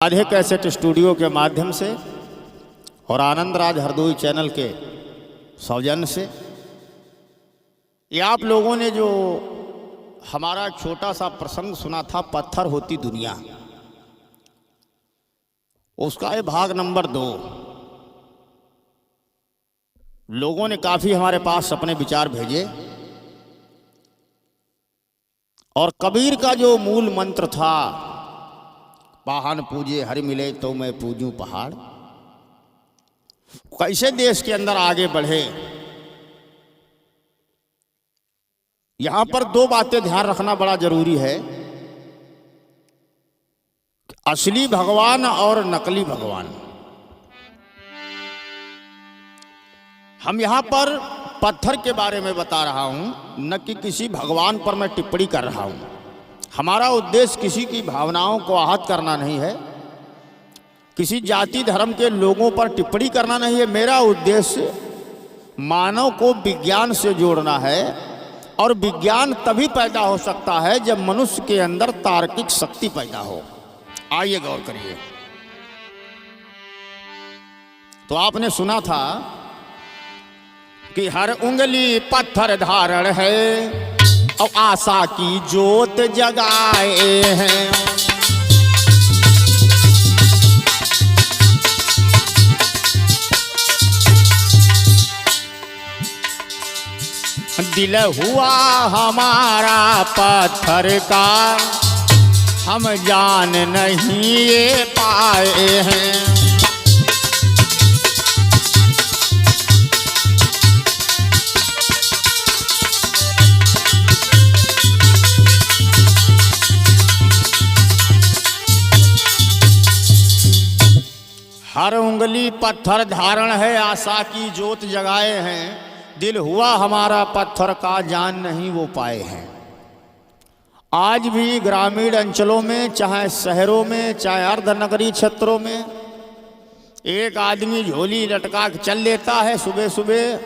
Radhe cassette studio के माध्यम से और आनंद राज हरदोई चैनल के सौजन्य से ये आप लोगों ने जो हमारा छोटा सा प्रसंग सुना था, पत्थर होती दुनिया, उसका ये भाग नंबर 2। लोगों ने काफ़ी हमारे पास अपने विचार भेजे और कबीर का जो मूल मंत्र था, पाहन पूजे हरि मिले तो मैं पूजूं पहाड़, कैसे देश के अंदर आगे बढ़े। यहां पर 2 बातें ध्यान रखना बड़ा जरूरी है, असली भगवान और नकली भगवान। हम यहां पर पत्थर के बारे में बता रहा हूं, न कि किसी भगवान पर मैं टिप्पणी कर रहा हूं। हमारा उद्देश्य किसी की भावनाओं को आहत करना नहीं है, किसी जाति धर्म के लोगों पर टिप्पणी करना नहीं है। मेरा उद्देश्य मानव को विज्ञान से जोड़ना है, और विज्ञान तभी पैदा हो सकता है जब मनुष्य के अंदर तार्किक शक्ति पैदा हो। आइए गौर करिए। तो आपने सुना था कि हर उंगली पत्थर धारण है और आशा की ज्योत जगाए हैं। दिल हुआ हमारा पत्थर का, हम जान नहीं ये पाए हैं। हर उंगली पत्थर धारण है, आशा की ज्योत जगाए हैं। दिल हुआ हमारा पत्थर का, जान नहीं वो पाए हैं। आज भी ग्रामीण अंचलों में, चाहे शहरों में, चाहे अर्धनगरीय क्षेत्रों में, एक आदमी झोली लटका के चल लेता है सुबह सुबह,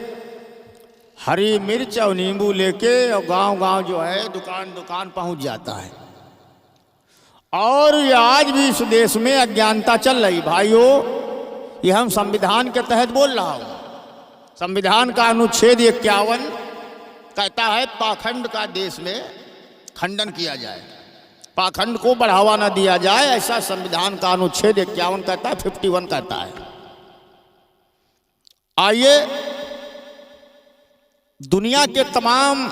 हरी मिर्च और नींबू लेके, और गांव गांव जो है दुकान दुकान पहुंच जाता है। और ये आज भी इस देश में अज्ञानता चल रही। भाइयों, ये हम संविधान के तहत बोल रहा हूं। संविधान का अनुच्छेद 51 कहता है पाखंड का देश में खंडन किया जाए, पाखंड को बढ़ावा न दिया जाए, ऐसा संविधान का अनुच्छेद 51 कहता है, 51 कहता है। आइए, दुनिया के तमाम,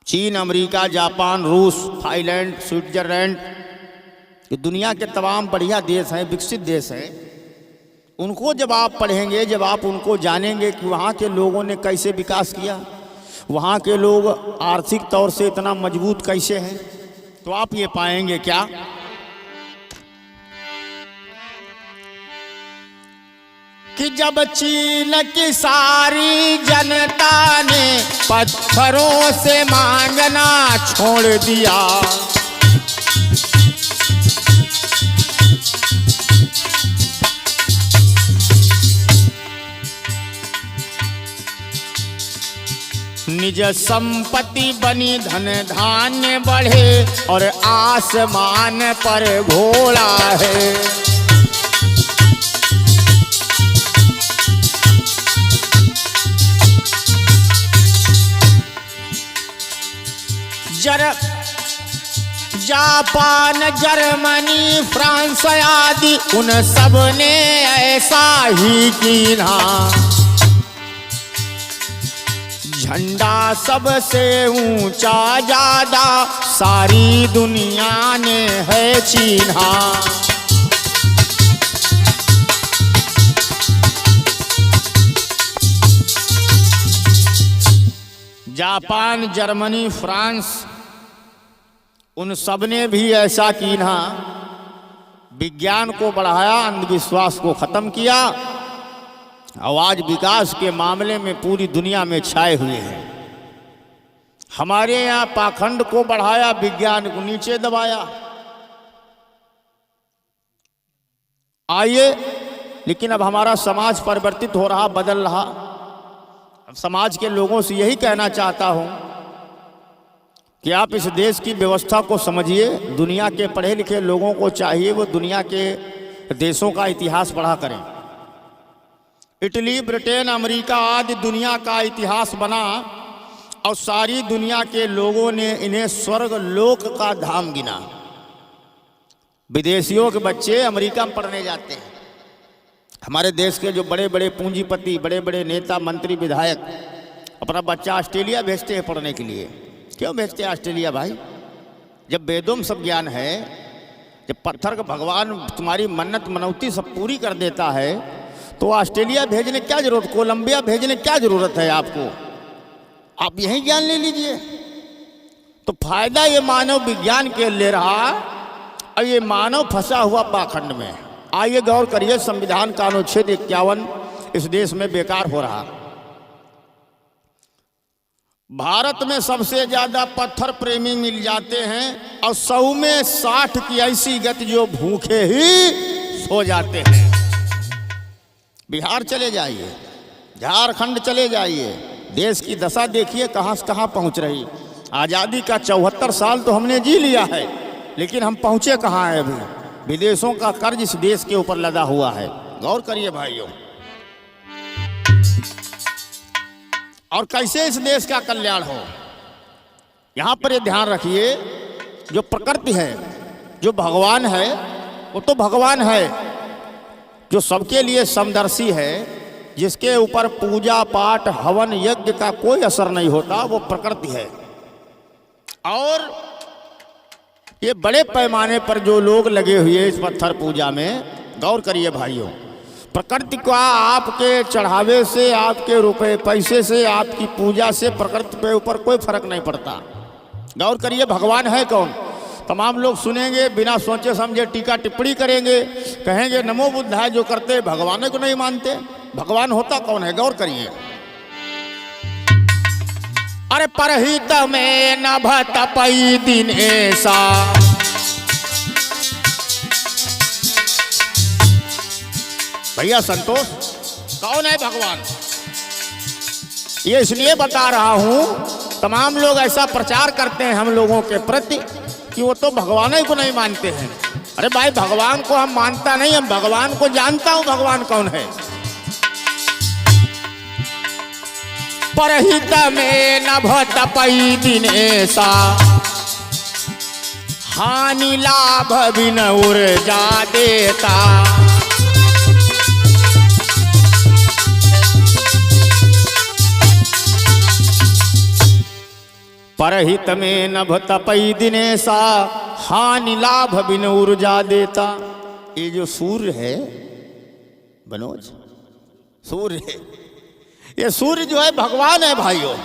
चीन, अमेरिका, जापान, रूस, थाईलैंड, स्विट्जरलैंड, ये दुनिया के तमाम बढ़िया देश हैं, विकसित देश हैं। उनको जब आप पढ़ेंगे, जब आप उनको जानेंगे कि वहाँ के लोगों ने कैसे विकास किया, वहाँ के लोग आर्थिक तौर से इतना मजबूत कैसे हैं, तो आप ये पाएंगे क्या कि जब चीन की सारी जनता ने पत्थरों से मांगना छोड़ दिया, निज संपत्ति बनी, धन धान्य बढ़े, और आसमान पर घोड़ा है। जापान, जर्मनी, फ्रांस आदि, उन सब ने ऐसा ही कीना। झंडा सबसे ऊंचा ज्यादा सारी दुनिया ने है चीन्हा। जापान, जर्मनी, फ्रांस, उन सब ने भी ऐसा कीन्हा। विज्ञान को बढ़ाया, अंधविश्वास को खत्म किया, और आज विकास के मामले में पूरी दुनिया में छाए हुए हैं। हमारे यहाँ पाखंड को बढ़ाया, विज्ञान को नीचे दबाया। आइए, लेकिन अब हमारा समाज परिवर्तित हो रहा, बदल रहा। अब समाज के लोगों से यही कहना चाहता हूं कि आप इस देश की व्यवस्था को समझिए। दुनिया के पढ़े लिखे लोगों को चाहिए वो दुनिया के देशों का इतिहास पढ़ा करें। इटली, ब्रिटेन, अमेरिका आदि दुनिया का इतिहास बना और सारी दुनिया के लोगों ने इन्हें स्वर्ग लोक का धाम गिना। विदेशियों के बच्चे अमेरिका में पढ़ने जाते हैं। हमारे देश के जो बड़े बड़े पूंजीपति, बड़े बड़े नेता, मंत्री, विधायक अपना बच्चा ऑस्ट्रेलिया भेजते हैं पढ़ने के लिए। क्यों भेजते हैं ऑस्ट्रेलिया भाई? जब वेदों में सब ज्ञान है, जब पत्थर का भगवान तुम्हारी मन्नत मनौती सब पूरी कर देता है, तो ऑस्ट्रेलिया भेजने क्या जरूरत, कोलंबिया भेजने क्या जरूरत है आपको? आप यही ज्ञान ले लीजिए। तो फायदा ये मानव विज्ञान के ले रहा और ये मानव फंसा हुआ पाखंड में। आइए गौर करिए, संविधान का अनुच्छेद 51 इस देश में बेकार हो रहा। भारत में सबसे ज्यादा पत्थर प्रेमी मिल जाते हैं और 100 में 60 की ऐसी गति जो भूखे ही सो जाते हैं। बिहार चले जाइए, झारखंड चले जाइए, देश की दशा देखिए कहां से कहां पहुंच रही। आज़ादी का 74 साल तो हमने जी लिया है, लेकिन हम पहुंचे कहां हैं अभी? विदेशों का कर्ज इस देश के ऊपर लदा हुआ है। गौर करिए भाइयों। और कैसे इस देश का कल्याण हो, यहां पर ये ध्यान रखिए। जो प्रकृति है, जो भगवान है, वो तो भगवान है जो सबके लिए समदर्शी है, जिसके ऊपर पूजा पाठ हवन यज्ञ का कोई असर नहीं होता, वो प्रकृति है। और ये बड़े पैमाने पर जो लोग लगे हुए इस पत्थर पूजा में, गौर करिए भाइयों, प्रकृति का आपके चढ़ावे से, आपके रुपए पैसे से, आपकी पूजा से प्रकृति पे ऊपर कोई फर्क नहीं पड़ता। गौर करिए, भगवान है कौन? तमाम लोग सुनेंगे, बिना सोचे समझे टीका टिप्पणी करेंगे, कहेंगे नमो बुद्धाय, जो करते भगवान को नहीं मानते। भगवान होता कौन है? गौर करिए। अरे परहित में नभत पई दिनेशा, भैया संतोष, कौन है भगवान? ये इसलिए बता रहा हूं, तमाम लोग ऐसा प्रचार करते हैं हम लोगों के प्रति कि वो तो भगवान ही को नहीं मानते हैं। अरे भाई, भगवान को हम मानता नहीं, हम भगवान को जानता हूं। भगवान कौन है? परहित में नभत पई दिनेशा, हानि लाभ बिन ऊर्जा देता। परहित में नभत पई दिनेशा, हानि लाभ बिन ऊर्जा देता। ये जो सूर्य है मनोज, सूर्य है, ये सूर्य जो है भगवान है भाइयों।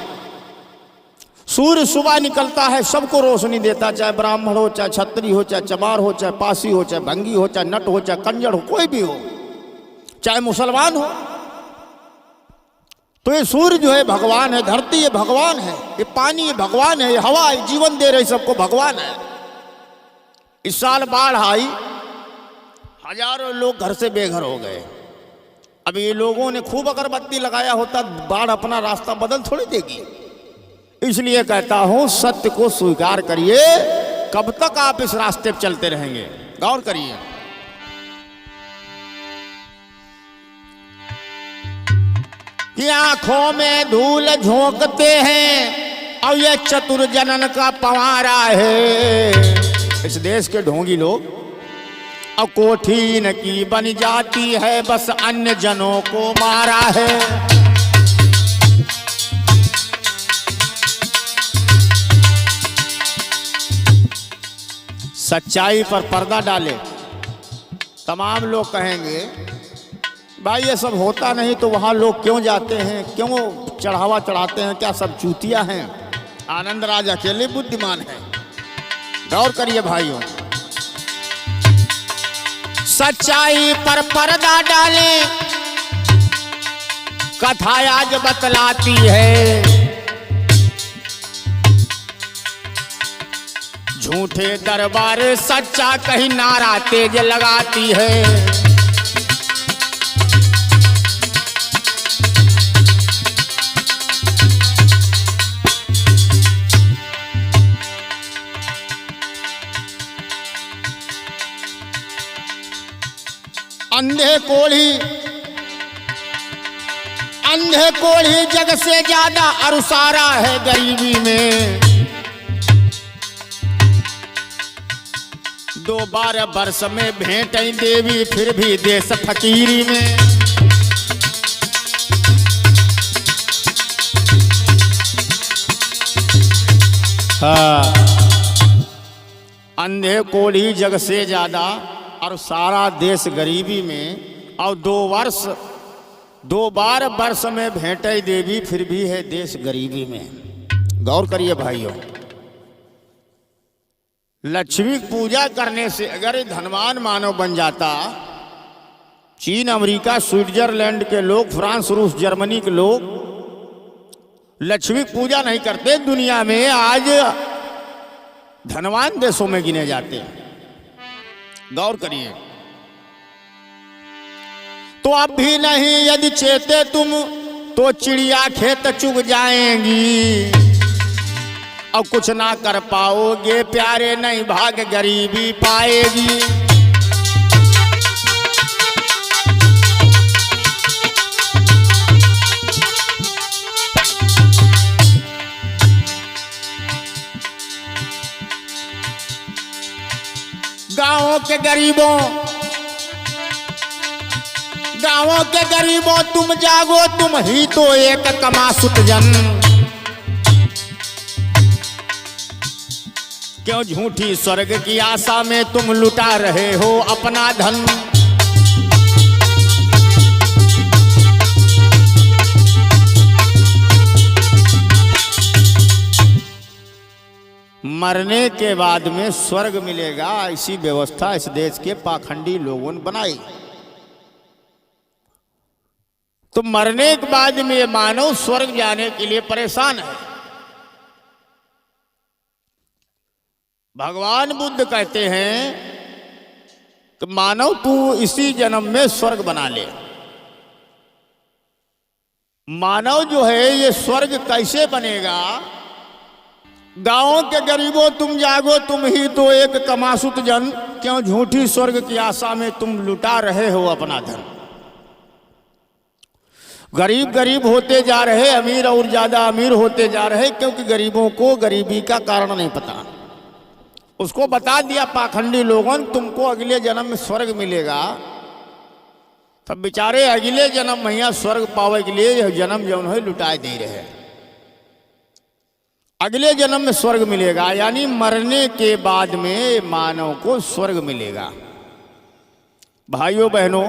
सूर्य सुबह निकलता है, सबको रोशनी देता, चाहे ब्राह्मण हो, चाहे क्षत्रिय हो, चाहे चमार हो, चाहे पासी हो, चाहे भंगी हो, चाहे नट हो, चाहे कंजर हो, कोई भी हो, चाहे मुसलमान हो। तो ये सूर्य जो है भगवान है, धरती ये भगवान है, ये पानी ये भगवान है, ये हवा है, जीवन दे रही सबको भगवान है। इस साल बाढ़ आई, हजारों लोग घर से बेघर हो गए। अब ये लोगों ने खूब अगरबत्ती लगाया होता, बाढ़ अपना रास्ता बदल थोड़ी देगी। इसलिए कहता हूं, सत्य को स्वीकार करिए। कब तक आप इस रास्ते पर चलते रहेंगे? गौर करिए। कि आंखों में धूल झोंकते हैं और ये चतुर जनन का पवारा है। इस देश के ढोंगी लोग, और कोठी न की बन जाती है, बस अन्य जनों को मारा है। सच्चाई पर पर्दा डाले। तमाम लोग कहेंगे भाई ये सब होता नहीं तो वहाँ लोग क्यों जाते हैं, क्यों चढ़ावा चढ़ाते हैं, क्या सब चूतिया हैं? आनंद राज अकेले बुद्धिमान है। गौर करिए भाइयों, सच्चाई पर पर्दा डाले, कथा आज बतलाती है। झूठे दरबार सच्चा कहीं नारा तेज लगाती है। अंधे कोढ़ी जग से ज्यादा अरुसारा है गरीबी में। 2 बार वर्ष में भेंट देवी फिर भी देश फकीरी में। हाँ, अंधे कोढ़ी जग से ज्यादा और सारा देश गरीबी में। और 2 बार वर्ष में भेंटे देवी फिर भी है देश गरीबी में। गौर करिए भाइयों, लक्ष्मी पूजा करने से अगर धनवान मानव बन जाता, चीन, अमेरिका, स्विट्जरलैंड के लोग, फ्रांस, रूस, जर्मनी के लोग लक्ष्मी पूजा नहीं करते, दुनिया में आज धनवान देशों में गिने जाते हैं। गौर करिए, तो अब भी नहीं यदि चेते तुम तो चिड़िया खेत चुग जाएंगी। अब कुछ ना कर पाओगे प्यारे, नहीं भाग गरीबी पाएगी। गांवों के गरीबों तुम जागो, तुम ही तो एक कमासुत जन। क्यों झूठी स्वर्ग की आशा में तुम लुटा रहे हो अपना धन। मरने के बाद में स्वर्ग मिलेगा, ऐसी व्यवस्था इस देश के पाखंडी लोगों ने बनाई। तो मरने के बाद में मानव स्वर्ग जाने के लिए परेशान है। भगवान बुद्ध कहते हैं कि मानव तू इसी जन्म में स्वर्ग बना ले। मानव जो है ये स्वर्ग कैसे बनेगा? गांवों के गरीबों तुम जागो, तुम ही तो एक कमासुत जन। क्यों झूठी स्वर्ग की आशा में तुम लुटा रहे हो अपना धन। गरीब गरीब होते जा रहे, अमीर और ज्यादा अमीर होते जा रहे, क्योंकि गरीबों को गरीबी का कारण नहीं पता। उसको बता दिया पाखंडी लोगों ने तुमको अगले जन्म में स्वर्ग मिलेगा, तब बेचारे अगले जन्म में यहाँ स्वर्ग पावे के लिए यह जन्म जौन है लुटाए दे रहे। अगले जन्म में स्वर्ग मिलेगा, यानी मरने के बाद में मानव को स्वर्ग मिलेगा। भाइयों बहनों,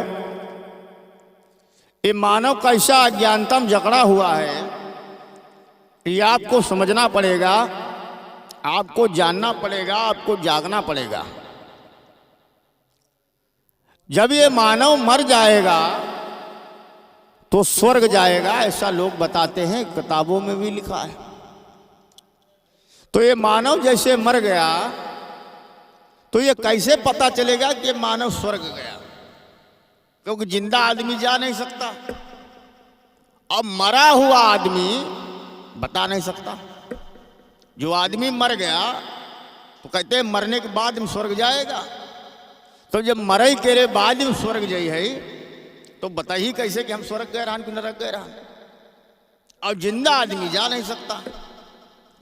ये मानव कैसा अज्ञानता में जकड़ा हुआ है, ये आपको समझना पड़ेगा, आपको जानना पड़ेगा, आपको जागना पड़ेगा। जब ये मानव मर जाएगा तो स्वर्ग जाएगा, ऐसा लोग बताते हैं, किताबों में भी लिखा है। तो ये मानव जैसे मर गया तो ये कैसे पता चलेगा कि मानव स्वर्ग गया? क्योंकि जिंदा आदमी जा नहीं सकता, अब मरा हुआ आदमी बता नहीं सकता। जो आदमी मर गया तो कहते हैं मरने के बाद में स्वर्ग जाएगा। तो जब मरे के बाद में स्वर्ग जाई है तो बता ही कैसे कि हम स्वर्ग गए रहन कि नरक गए रहन? और जिंदा आदमी जा नहीं सकता।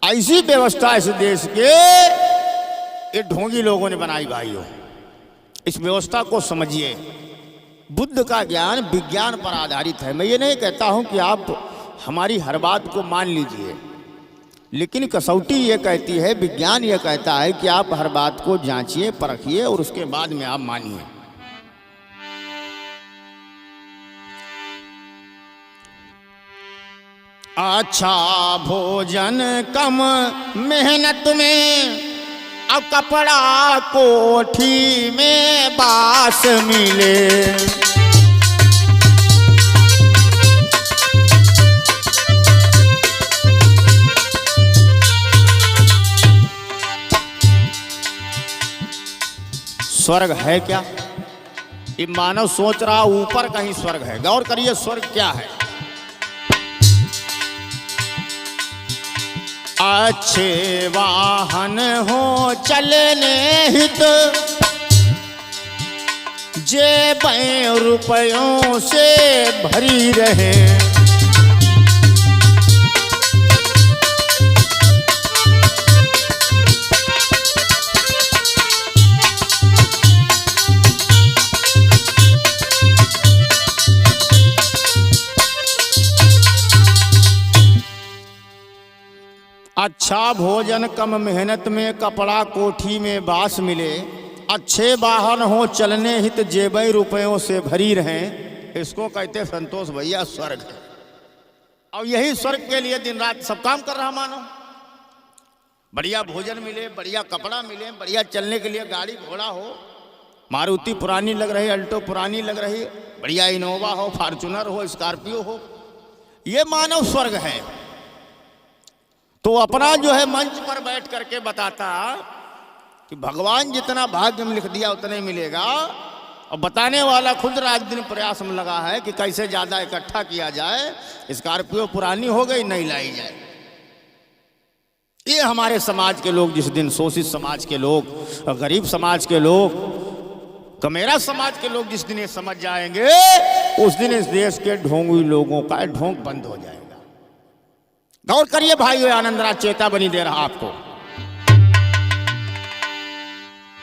ऐसी व्यवस्था इस देश के ये ढोंगी लोगों ने बनाई। भाइयों, इस व्यवस्था को समझिए। बुद्ध का ज्ञान विज्ञान पर आधारित है। मैं ये नहीं कहता हूं कि आप हमारी हर बात को मान लीजिए, लेकिन कसौटी ये कहती है, विज्ञान ये कहता है कि आप हर बात को जांचिए, परखिए और उसके बाद में आप मानिए। अच्छा भोजन कम मेहनत में, अब कपड़ा कोठी में बास मिले। स्वर्ग है क्या? ये मानव सोच रहा ऊपर कहीं स्वर्ग है। गौर करिए, स्वर्ग क्या है? अच्छे वाहन हो चलने हित, जेबें रुपयों से भरी रहे। अच्छा भोजन कम मेहनत में, कपड़ा कोठी में बास मिले, अच्छे वाहन हो चलने हित, जेबें रुपयों से भरी रहें। इसको कहते संतोष भैया स्वर्ग है। और यही स्वर्ग के लिए दिन रात सब काम कर रहा मानो। बढ़िया भोजन मिले, बढ़िया कपड़ा मिले, बढ़िया चलने के लिए गाड़ी घोड़ा हो, मारुति पुरानी लग रही, अल्टो पुरानी लग रही, बढ़िया इनोवा हो, फॉर्चूनर हो, स्कॉर्पियो हो, ये मानव स्वर्ग है। तो अपना जो है मंच पर बैठ करके बताता कि भगवान जितना भाग्य में लिख दिया उतना ही मिलेगा, और बताने वाला खुद रात दिन प्रयास में लगा है कि कैसे ज़्यादा इकट्ठा किया जाए, स्कॉर्पियो पुरानी हो गई नई लाई जाए। ये हमारे समाज के लोग, जिस दिन शोषित समाज के लोग, गरीब समाज के लोग, कमेरा समाज के लोग जिस दिन ये समझ जाएंगे, उस दिन इस देश के ढोंगी लोगों का ढोंग बंद हो जाएगा। गौर करिए भाइयों, आनंदराज चेतावनी दे रहा आपको।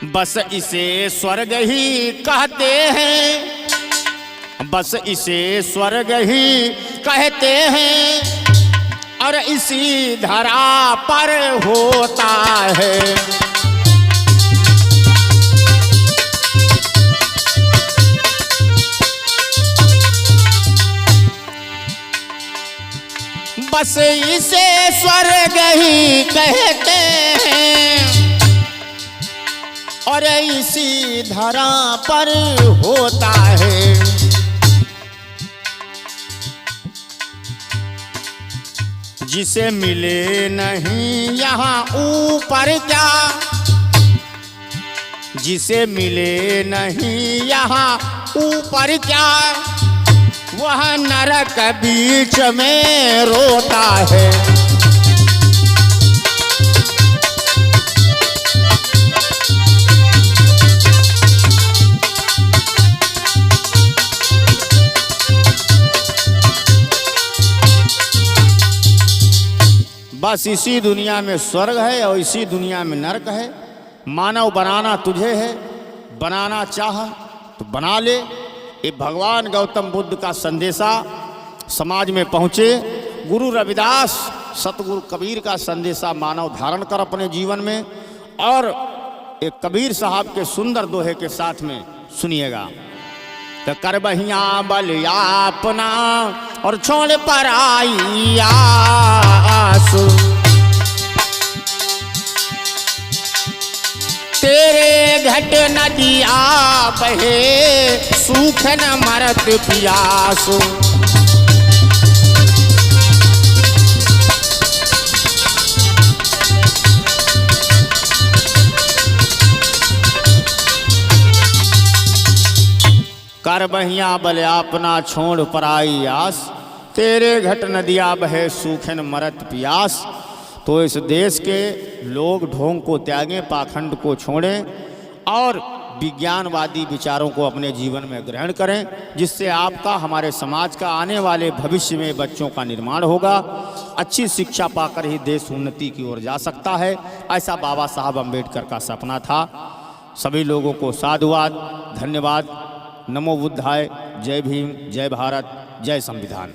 बस इसे स्वर्ग ही कहते हैं, बस इसे स्वर्ग ही कहते हैं, और इसी धरा पर होता है। बस इसे स्वर्ग ही कहते हैं, और इसी धरा पर होता है। जिसे मिले नहीं यहाँ ऊपर क्या, जिसे मिले नहीं यहाँ ऊपर क्या, वह नरक बीच में रोता है। बस इसी दुनिया में स्वर्ग है और इसी दुनिया में नरक है। मानव बनाना तुझे है, बनाना चाह तो बना ले। ये भगवान गौतम बुद्ध का संदेशा समाज में पहुँचे। गुरु रविदास, सतगुरु कबीर का संदेशा मानव धारण कर अपने जीवन में। और एक कबीर साहब के सुंदर दोहे के साथ में सुनिएगा। तो कर बहिया बल अपना और छोड़ पराई आस, तेरे घट नदिया बहे सूख न मरत प्यास। कर बहिया बल अपना छोड़ पराई आस, तेरे घट नदिया बहे सूखन मरत प्यास। तो इस देश के लोग ढोंग को त्यागें, पाखंड को छोड़ें और विज्ञानवादी विचारों को अपने जीवन में ग्रहण करें, जिससे आपका, हमारे समाज का आने वाले भविष्य में बच्चों का निर्माण होगा। अच्छी शिक्षा पाकर ही देश उन्नति की ओर जा सकता है। ऐसा बाबा साहब अम्बेडकर का सपना था। सभी लोगों को साधुवाद, धन्यवाद। नमो बुद्धाय। जय भीम, जय भारत, जय संविधान।